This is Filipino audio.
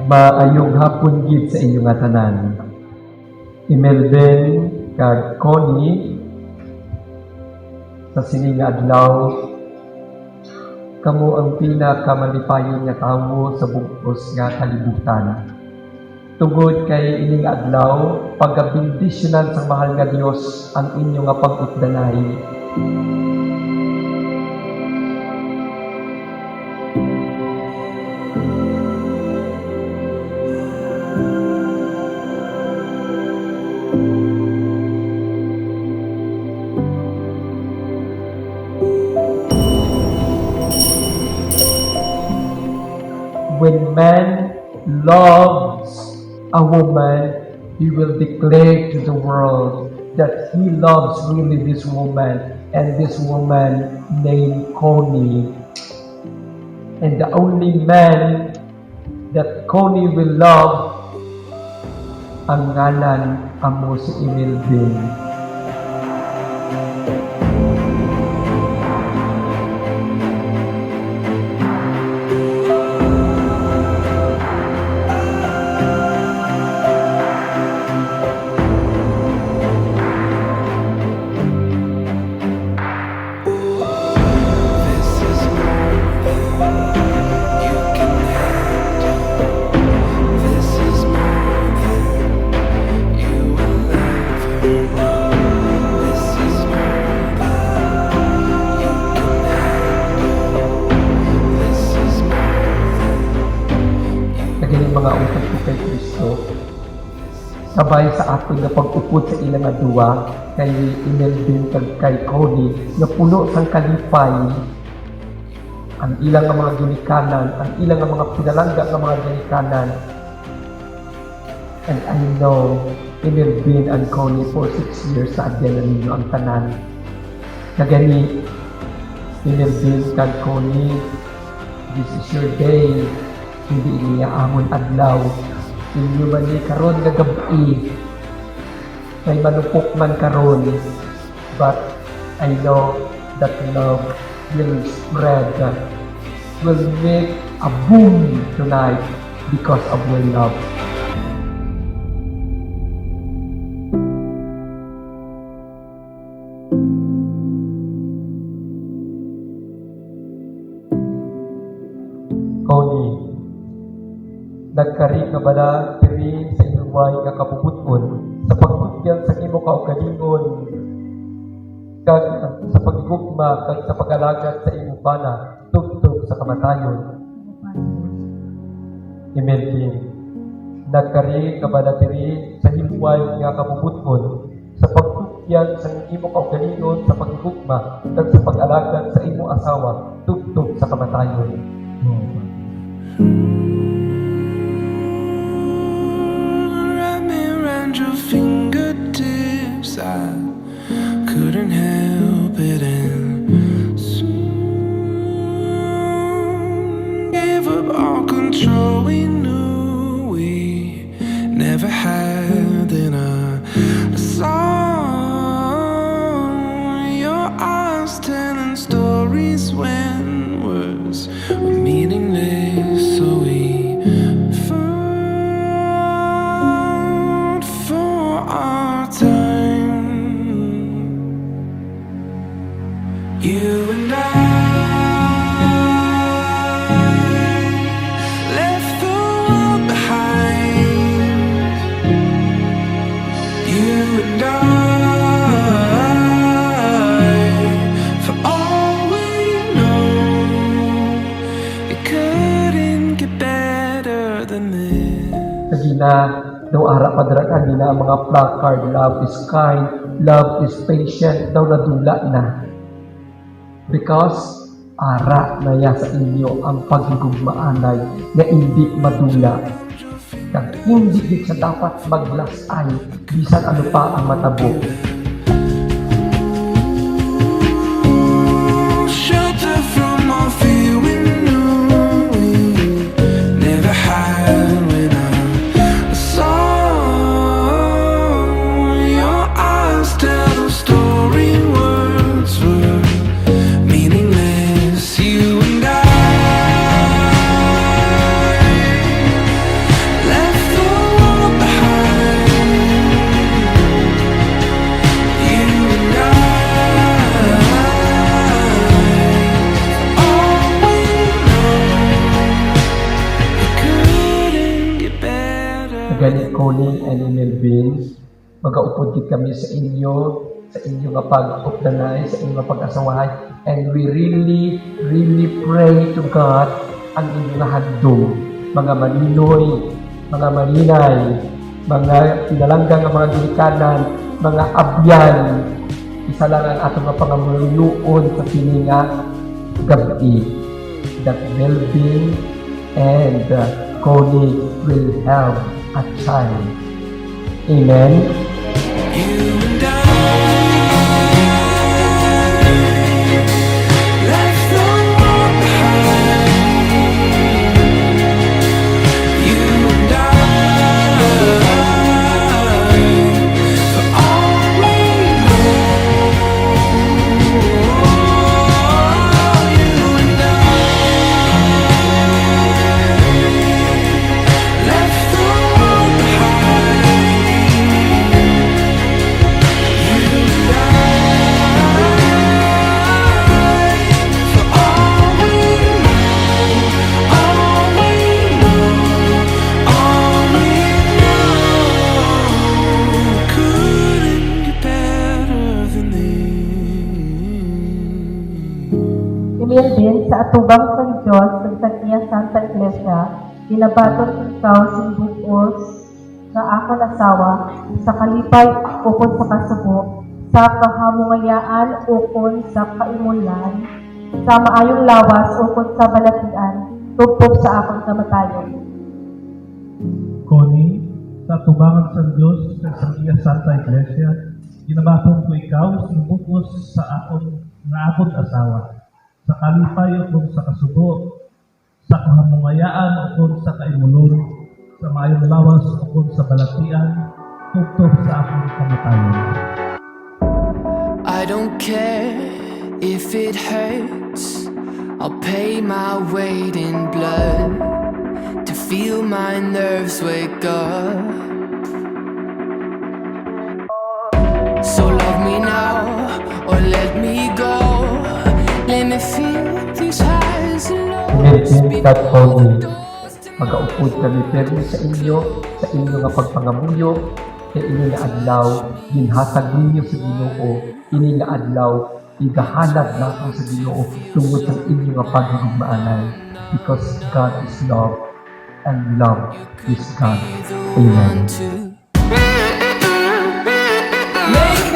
Maayong hapon gid sa inyong nga tanan. Imelben kag Connie sa sining nga adlaw kamo ang pinakamalipayon nga tawo sa bugos nga kalibutan. Tungod kay ining adlaw pagabindisyonan sa mahal nga Dios ang inyo nga pag-utdanay. When man loves a woman, he will declare to the world that he loves really this woman, and this woman named Connie. And the only man that Connie will love, ang ngalan amo si Imelben. Mga utang ko kay Kristo, sabay sa aton nga pag-upod sa ilang nga duwa kay Imelben kag kay Connie nga puno sang kalipay ang ilang nga mga ginikanan, ang ilang nga mga pinalangga nga mga ginikanan. And I know Imelben and Connie for 6 years sa adyan ninyo ang tanan. Kagani Imelben kag Connie, this is your day. Hindi niya amon adlaw, inyo man ni karon nga gabi, may manupok man karon, but I know that love will spread, will make a boom tonight because of your love. Connie, nagkari ka ba na diri sa inyong way nga kabubuton sa pagtugyan sa imo kaugalingon kag sa pagigugma kag sa pag-alagad sa imong bana tugtog sa kamatayon. Imelben, nagkari ka ba na diri sa hilway nga kabubuton sa pagtugyan sa imo kaugalingon sa pagigugma kag sa pag-alagad sa imong asawa tugtog sa kamatayon. Your fingertips, I couldn't help it, and soon gave up all control. We knew we never had, then I saw your eyes telling stories when words were meaningless, so we our time. You and I left the world behind. You and for all we know, it couldn't get better than this. Nagina daw ara padrakan nila ang mga placard, love is kind, love is patient, daw nadula na. Because ara na ya sa inyo ang paghigugmaanay na hindi madula. Kag hindi gid sa dapat maglasay, bisan ano pa ang matabo. Shelter from all fear we knew we never had. gani Connie and Melvin, magaupod gid kami sa inyo nga pag-updanay, sa inyo nga pag-asawahay, and we really pray to God ang inyong nga handom, mga maninoy, mga maninay, mga pinalanggang nga mga ginikanan, mga abyan, isa lang ang atong nga pangamuluon sa kini nga gabi, that Melvin and Connie will have a child. Amen. You and I left the world behind. You and I, for all we know. You and I left the world behind. Emil din sa atubang San Diyos sa Sakia Santa Iglesia, ginabaton ikaw simbukos nga akong asawa sa kalipay ukon sa kasubo, sa kahamungayaan ukon sa kaimulan, sa maayong lawas ukon sa balatian, tubtob sa akong kamatayon. Connie, sa tubangan sa Diyos sa Sakia Santa Iglesia, ginabaton ko ikaw simbukos sa akong asawa, sa kalipay ukon sa kasubo, sa kahamungayaan ukon sa kaimulon, sa maayong lawas ukon sa balatian, tubtob sa akong kamatayon. I don't care if it hurts. I'll pay my weight in blood to feel my nerves wake up. So love me now or let me go. Let me feel these highs and lows. Melvin at Connie, magaupod kami permi sa inyo nga pagpangamuyo, kay inyo nga adlaw, ginhatag ninyo sa Ginoo, ini nga adlaw, igahanap nato sa Ginoo tungod sa inyo nga paghigugmaanay, because God is love, and love is God. Amen. Make